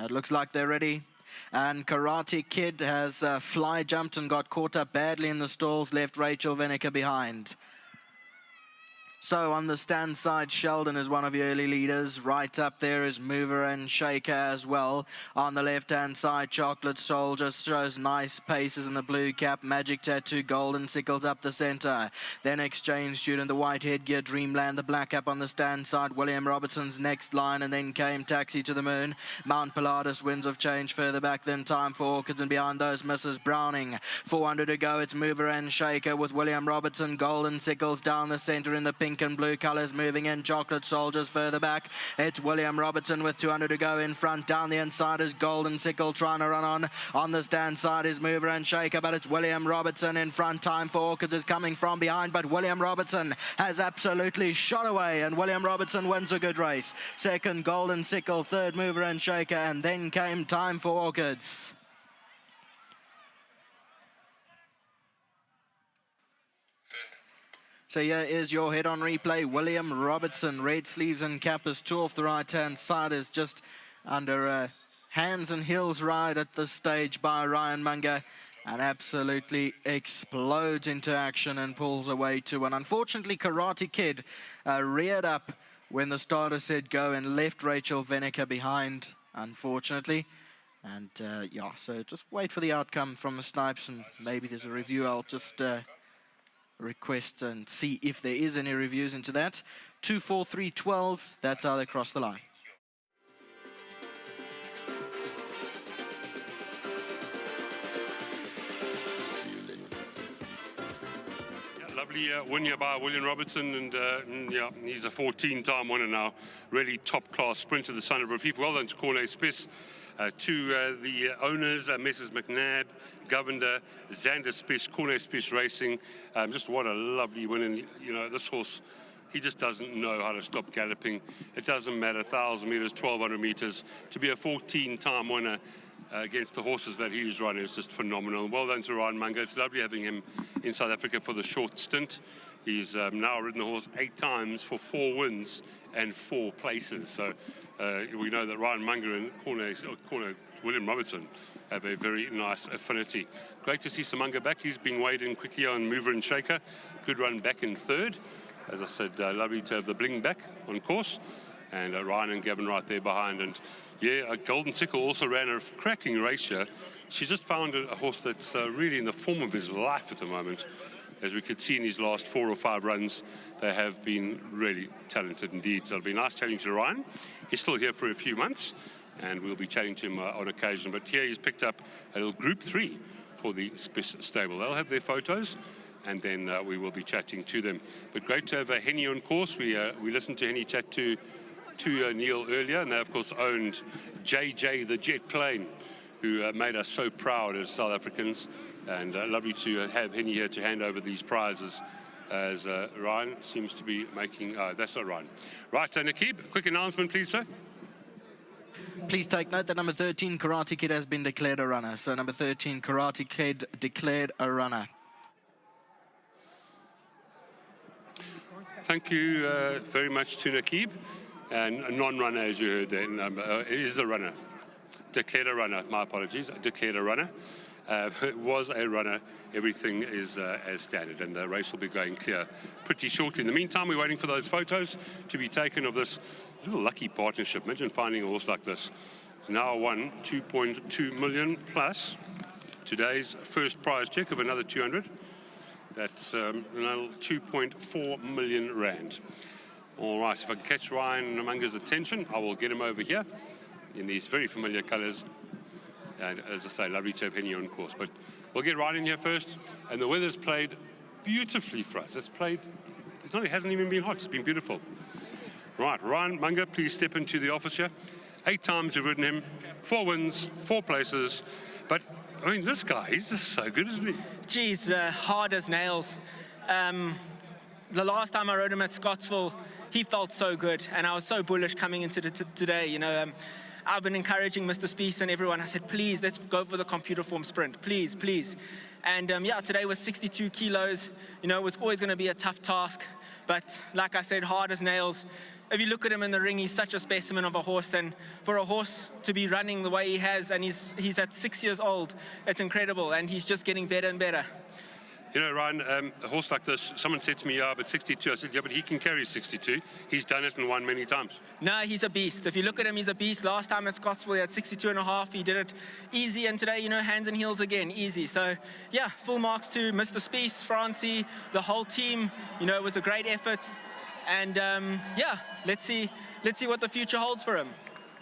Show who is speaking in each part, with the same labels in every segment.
Speaker 1: It looks like they're ready. And Karate Kid has fly jumped and got caught up badly in the stalls, left Rachel Veneker behind. So on the stand side, Sheldon is one of your early leaders. Right up there is Mover and Shaker as well. On the left-hand side, Chocolate Soldier shows nice paces in the blue cap. Magic Tattoo, Golden Sickles up the center. Then Exchange Student, the white headgear, Dreamland, the black cap on the stand side. William Robertson's next line, and then came Taxi to the Moon. Mount Pilatus, Winds of Change further back than Time for Orchids, and behind those, Mrs. Browning. 400 to go, it's Mover and Shaker with William Robertson. Golden Sickles down the center in the pink and blue colors, moving in. Chocolate Soldiers further back. It's William Robertson with 200 to go in front. Down the inside is Golden Sickle trying to run on. On the stand side is Mover and Shaker, but it's William Robertson in front. Time for Orchids is coming from behind, but William Robertson has absolutely shot away, and William Robertson wins a good race. Second, Golden Sickle. Third, Mover and Shaker, and then came Time for Orchids. So here is your head on replay. William Robertson, red sleeves and cap, is two off the right-hand side, is just under a hands and heels ride at this stage by Ryan Munger, and absolutely explodes into action and pulls away to one. Unfortunately, Karate Kid reared up when the starter said go and left Rachel Veneker behind, unfortunately. And yeah, so just wait for the outcome from the snipes, and maybe there's a review. I'll just request and see if there is any reviews into that. 2-4-3-12, that's how they cross the line.
Speaker 2: Lovely win here by William Robertson, and yeah, he's a 14-time winner now. Really top-class sprinter, the son of Rafif. Well done to Corne Spiss. To the owners, Messrs. McNabb, Governor, Xander Spish, Corne Spish Racing. Just what a lovely win. And, you know, this horse, he just doesn't know how to stop galloping. It doesn't matter, 1,000 meters, 1,200 meters. To be a 14-time winner against the horses that he's running is just phenomenal. Well done to Ryan Munger. It's lovely having him in South Africa for the short stint. He's now ridden the horse 8 times for 4 wins and 4 places. So we know that Ryan Munger and William Robertson have a very nice affinity. Great to see Munger back. He's been weighed in quickly on Mover and Shaker. Good run back in third. As I said, lovely to have the bling back on course. And Ryan and Gavin right there behind. And yeah, Golden Sickle also ran a cracking race here. She just found a horse that's really in the form of his life at the moment. As we could see in his last 4 or 5 runs, they have been really talented indeed. So it'll be nice chatting to Ryan. He's still here for a few months, and we'll be chatting to him on occasion. But here he's picked up a little Group 3 for the Spish stable. They'll have their photos, and then we will be chatting to them. But great to have Henny on course. We listened to Henny chat to Neil earlier, and they, of course, owned JJ the jet plane, who made us so proud as South Africans. And lovely to have Henny here to hand over these prizes, as Ryan seems to be making... that's not Ryan. Right, so Nakib, quick announcement, please, sir.
Speaker 1: Please take note that number 13, Karate Kid, has been declared a runner. So number 13, Karate Kid, declared a runner.
Speaker 2: Thank you very much to Nakib. And a non-runner, as you heard there. It is a runner. Declared a runner, my apologies. Declared a runner. It was a runner. Everything is as standard, and the race will be going clear pretty shortly. In the meantime, we're waiting for those photos to be taken of this little lucky partnership. Imagine finding a horse like this. It's now won 2.2 million plus. Today's first prize check of another 200. That's another 2.4 million rand. All right, if I can catch Ryan Munger's attention, I will get him over here in these very familiar colours. And as I say, lovely to have Henny on course. But we'll get Ryan in here first. And the weather's played beautifully for us. It hasn't even been hot. It's been beautiful. Right, Ryan Munger, please step into the office here. 8 times you've ridden him, 4 wins, 4 places. But, I mean, this guy, he's just so good, isn't he?
Speaker 3: Geez, hard as nails. The last time I rode him at Scottsville, he felt so good. And I was so bullish coming into today, you know. I've been encouraging Mr. Spiess and everyone. I said, please, let's go for the computer form sprint. Please, please. And yeah, today was 62 kilos. You know, it was always going to be a tough task. But like I said, hard as nails. if you look at him in the ring, he's such a specimen of a horse, and for a horse to be running the way he has, and he's at 6 years old, it's incredible, and he's just getting better and better.
Speaker 2: You know, Ryan, a horse like this, someone said to me, yeah, but 62. I said, yeah, but he can carry 62. He's done it and won many times.
Speaker 3: No, he's a beast. If you look at him, he's a beast. Last time at Scottsville, he had 62 and a half. He did it easy, and today, you know, hands and heels again, easy. So, yeah, full marks to Mr. Spies, Francie, the whole team. You know, it was a great effort. And, yeah, let's see what the future holds for him.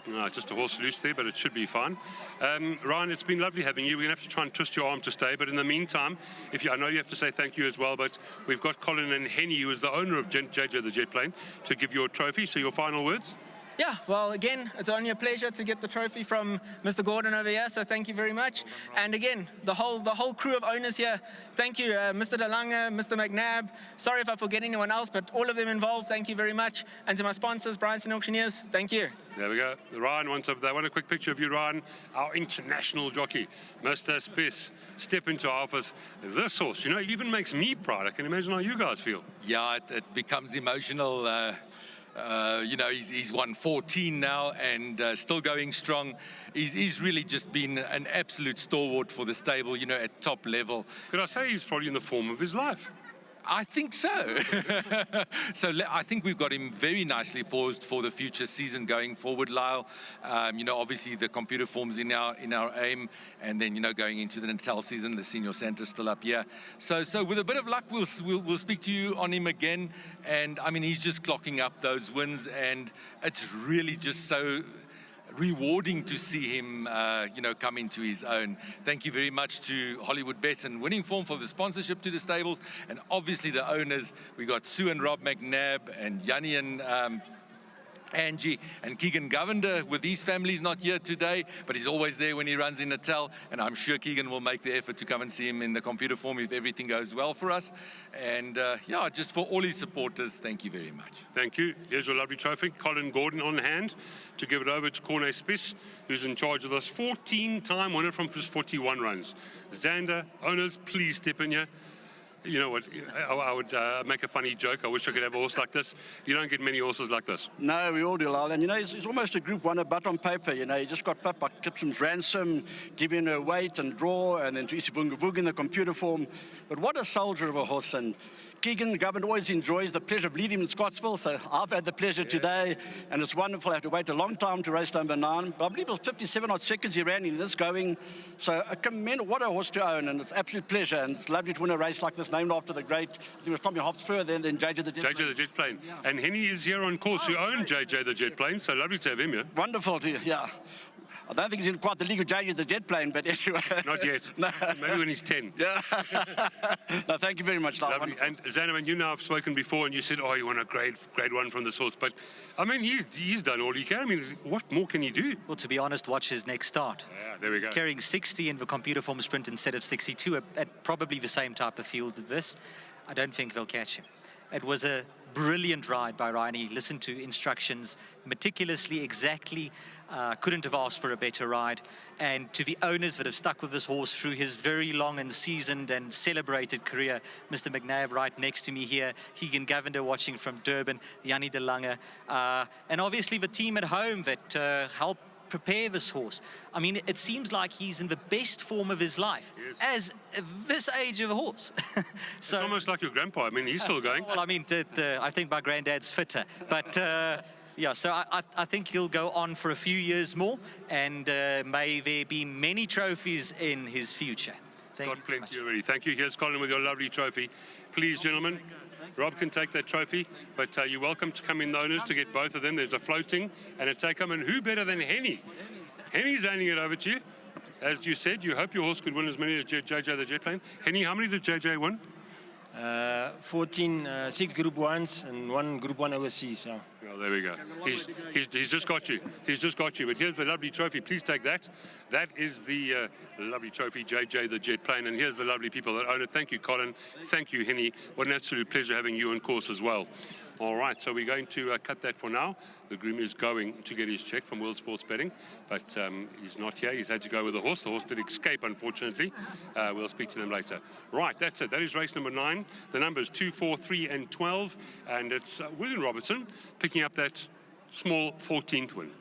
Speaker 2: No, just a horse loose there, but it should be fine. Ryan, it's been lovely having you. We're going to have to try and twist your arm to stay, but in the meantime, I know you have to say thank you as well, but we've got Colin and Henny, who is the owner of JJ the Jet Plane, to give you a trophy. So your final words?
Speaker 3: Yeah, well, again, it's only a pleasure to get the trophy from Mr. Gordon over here, so thank you very much. And again, the whole crew of owners here, thank you, Mr. De Lange, Mr. McNabb. Sorry if I forget anyone else, but all of them involved, thank you very much. And to my sponsors, Bryanson Auctioneers, thank you.
Speaker 2: There we go. Ryan they want a quick picture of you, Ryan, our international jockey. Mr. Spies, step into our office. This horse, you know, even makes me proud. I can imagine how you guys feel.
Speaker 4: Yeah, it becomes emotional. You know, he's won 14 now and still going strong. He's really just been an absolute stalwart for the stable, you know, at top level.
Speaker 2: Could I say he's probably in the form of his life?
Speaker 4: I think so. So I think we've got him very nicely poised for the future season going forward, Lyle. You know, obviously the computer form's in our aim, and then, you know, going into the Natal season, the Senior Centre's still up here. So with a bit of luck, we'll speak to you on him again. And I mean, he's just clocking up those wins, and it's really just so rewarding to see him, you know, come into his own. Thank you very much to Hollywood Bets and Winning Form for the sponsorship to the stables, and obviously the owners. We got Sue and Rob McNabb and Yanni and Angie and Keegan Govender with his family's not here today, but he's always there when he runs in Natal, and I'm sure Keegan will make the effort to come and see him in the computer form if everything goes well for us. And yeah, just for all his supporters, thank you very much.
Speaker 2: Thank you. Here's your lovely trophy. Colin Gordon on hand to give it over to Corne Spies, who's in charge of this 14-time winner from his 41 runs. Xander, owners, please step in here. You know what, I would make a funny joke. I wish I could have a horse like this. You don't get many horses like this.
Speaker 5: No, we all do, Lyle. And, you know, he's almost a Group 1 but on paper. You know, he just got pipped by Gibson's Ransom, giving a weight and draw, and then to Isi Vunga Vunga in the computer form. But what a soldier of a horse. And Keegan, the governor, always enjoys the pleasure of leading him in Scottsville. So I've had the pleasure today, and it's wonderful. I have to wait a long time to race number 9. But I believe it was 57 odd seconds he ran in this going. So a commend, what a horse to own, and it's absolute pleasure. And it's lovely to win a race like this, named after the great, I think it was Tommy Hofstra, then JJ the Jet Plane.
Speaker 2: JJ the Jet Plane. Yeah. And Henny is here on course, who owned JJ the Jet Plane. So lovely to have him here.
Speaker 5: Wonderful to, yeah. I don't think he's in quite the league of JJ the Jet Plane, but anyway.
Speaker 2: Not yet.
Speaker 5: No.
Speaker 2: Maybe when he's 10.
Speaker 5: Yeah. No, thank you very much, Lyle.
Speaker 2: And Xanaman, you know I've spoken before, and you said, oh, you want a grade 1 from this horse. But, I mean, he's done all he can. I mean, what more can he do?
Speaker 6: Well, to be honest, watch his next start.
Speaker 2: Yeah, there we go.
Speaker 6: He's carrying 60 in the computer form sprint instead of 62 at probably the same type of field as this. I don't think they'll catch him. It was a brilliant ride by Ryan. He listened to instructions meticulously, exactly. Couldn't have asked for a better ride. And to the owners that have stuck with this horse through his very long and seasoned and celebrated career, Mr. McNabb right next to me here, Keegan Govender watching from Durban, Yanni De Lange, and obviously the team at home that helped prepare this horse. I mean, it seems like he's in the best form of his life, yes, as this age of a horse.
Speaker 2: So, it's almost like your grandpa. I mean, he's still going.
Speaker 6: Well, I mean, I think my granddad's fitter. But yeah, so I think he'll go on for a few years more, and may there be many trophies in his future. Thank you so much.
Speaker 2: Already. Thank you. Here's Colin with your lovely trophy. Please, gentlemen, Rob can take that trophy, but you're welcome to come in, the owners, to get both of them. There's a floating and a take-home, and who better than Henny? Henny's handing it over to you. As you said, you hope your horse could win as many as JJ the Jet Plane. Henny, how many did JJ win?
Speaker 7: 14, 6 Group 1s and 1 Group 1 overseas. So.
Speaker 2: Well, there we go. He's just got you. He's just got you. But here's the lovely trophy. Please take that. That is the lovely trophy, JJ the Jet Plane. And here's the lovely people that own it. Thank you, Colin. Thank you, Henny. What an absolute pleasure having you on course as well. All right, so we're going to cut that for now. The groom is going to get his check from World Sports Betting, but he's not here. He's had to go with the horse. The horse did escape, unfortunately. We'll speak to them later. Right, that's it. That is race number 9. The numbers 2, 4, 3, and 12. And it's William Robertson picking up that small 14th win.